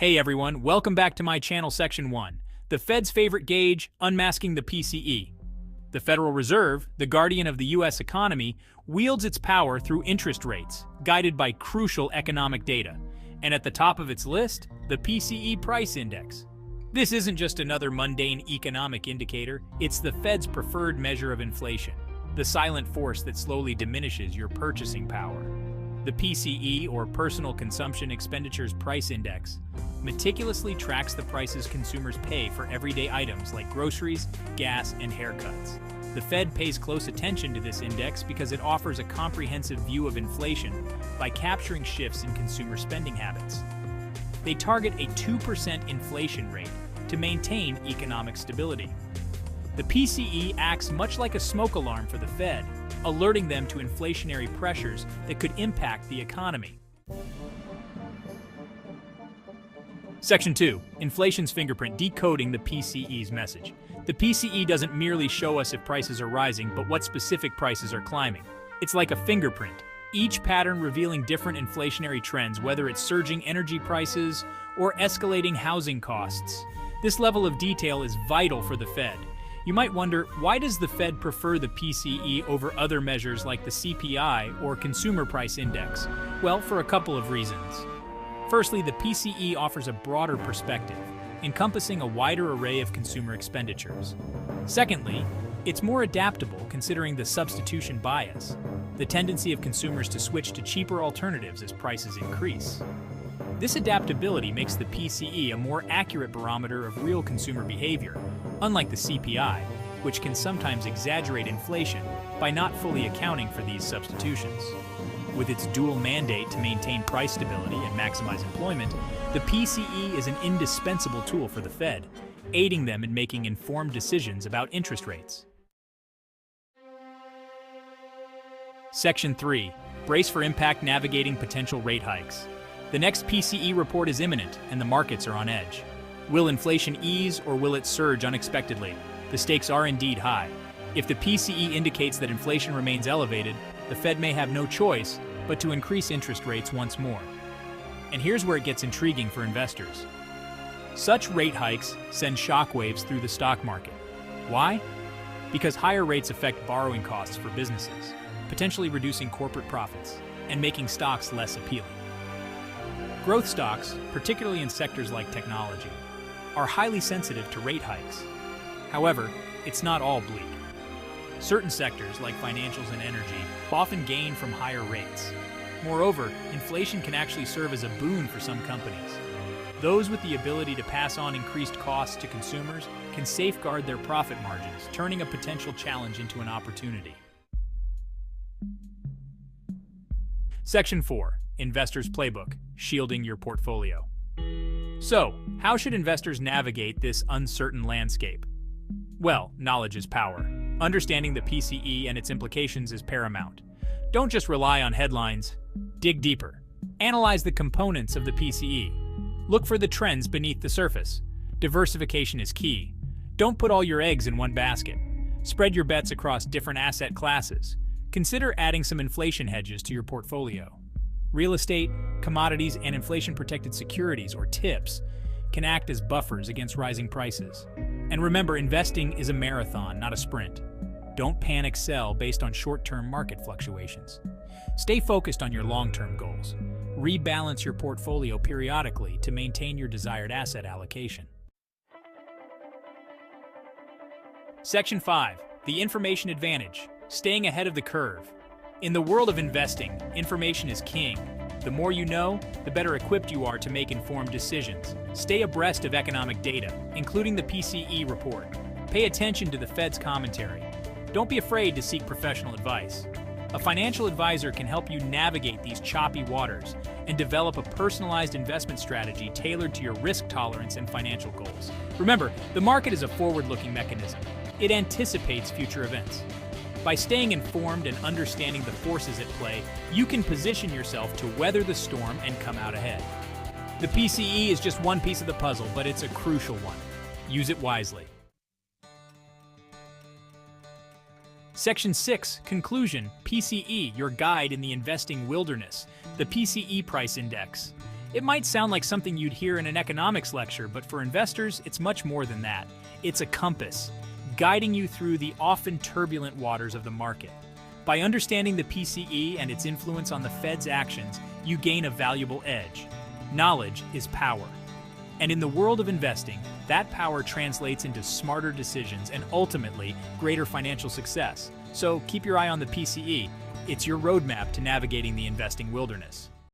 Hey everyone, welcome back to my channel Section 1, the Fed's favorite gauge, unmasking the PCE. The Federal Reserve, the guardian of the US economy, wields its power through interest rates, guided by crucial economic data. And at the top of its list, the PCE Price Index. This isn't just another mundane economic indicator, it's the Fed's preferred measure of inflation, the silent force that slowly diminishes your purchasing power. The PCE, or Personal Consumption Expenditures Price Index, meticulously tracks the prices consumers pay for everyday items like groceries, gas, and haircuts. The Fed pays close attention to this index because it offers a comprehensive view of inflation by capturing shifts in consumer spending habits. They target a 2% inflation rate to maintain economic stability. The PCE acts much like a smoke alarm for the Fed, alerting them to inflationary pressures that could impact the economy. Section 2. Inflation's fingerprint, decoding the PCE's message. The PCE doesn't merely show us if prices are rising, but what specific prices are climbing. It's like a fingerprint, each pattern revealing different inflationary trends, whether it's surging energy prices or escalating housing costs. This level of detail is vital for the Fed. You might wonder, why does the Fed prefer the PCE over other measures like the CPI or Consumer Price Index? Well, for a couple of reasons. Firstly, the PCE offers a broader perspective, encompassing a wider array of consumer expenditures. Secondly, it's more adaptable considering the substitution bias, the tendency of consumers to switch to cheaper alternatives as prices increase. This adaptability makes the PCE a more accurate barometer of real consumer behavior, unlike the CPI, which can sometimes exaggerate inflation by not fully accounting for these substitutions. With its dual mandate to maintain price stability and maximize employment, the PCE is an indispensable tool for the Fed, aiding them in making informed decisions about interest rates. Section 3. Brace for impact, navigating potential rate hikes. The next PCE report is imminent, and the markets are on edge. Will inflation ease, or will it surge unexpectedly? The stakes are indeed high. If the PCE indicates that inflation remains elevated, the Fed may have no choice but to increase interest rates once more. And here's where it gets intriguing for investors. Such rate hikes send shockwaves through the stock market. Why? Because higher rates affect borrowing costs for businesses, potentially reducing corporate profits and making stocks less appealing. Growth stocks, particularly in sectors like technology, are highly sensitive to rate hikes. However, it's not all bleak. Certain sectors, like financials and energy, often gain from higher rates. Moreover, inflation can actually serve as a boon for some companies. Those with the ability to pass on increased costs to consumers can safeguard their profit margins, turning a potential challenge into an opportunity. Section 4. Investor's Playbook, shielding your portfolio. So, how should investors navigate this uncertain landscape? Well, knowledge is power. Understanding the PCE and its implications is paramount. Don't just rely on headlines. Dig deeper. Analyze the components of the PCE. Look for the trends beneath the surface. Diversification is key. Don't put all your eggs in one basket. Spread your bets across different asset classes. Consider adding some inflation hedges to your portfolio. Real estate, commodities, and inflation-protected securities, or TIPS, can act as buffers against rising prices. And remember, investing is a marathon, not a sprint. Don't panic sell based on short-term market fluctuations. Stay focused on your long-term goals. Rebalance your portfolio periodically to maintain your desired asset allocation. Section 5. The Information Advantage, staying ahead of the curve. In the world of investing, information is king. The more you know, the better equipped you are to make informed decisions. Stay abreast of economic data, including the PCE report. Pay attention to the Fed's commentary. Don't be afraid to seek professional advice. A financial advisor can help you navigate these choppy waters and develop a personalized investment strategy tailored to your risk tolerance and financial goals. Remember, the market is a forward-looking mechanism. It anticipates future events. By staying informed and understanding the forces at play, you can position yourself to weather the storm and come out ahead. The PCE is just one piece of the puzzle, but it's a crucial one. Use it wisely. Section 6, Conclusion, PCE, your guide in the investing wilderness. The PCE Price Index. It might sound like something you'd hear in an economics lecture, but for investors, it's much more than that. It's a compass, guiding you through the often turbulent waters of the market. By understanding the PCE and its influence on the Fed's actions, you gain a valuable edge. Knowledge is power. And in the world of investing, that power translates into smarter decisions and ultimately greater financial success. So keep your eye on the PCE. It's your roadmap to navigating the investing wilderness.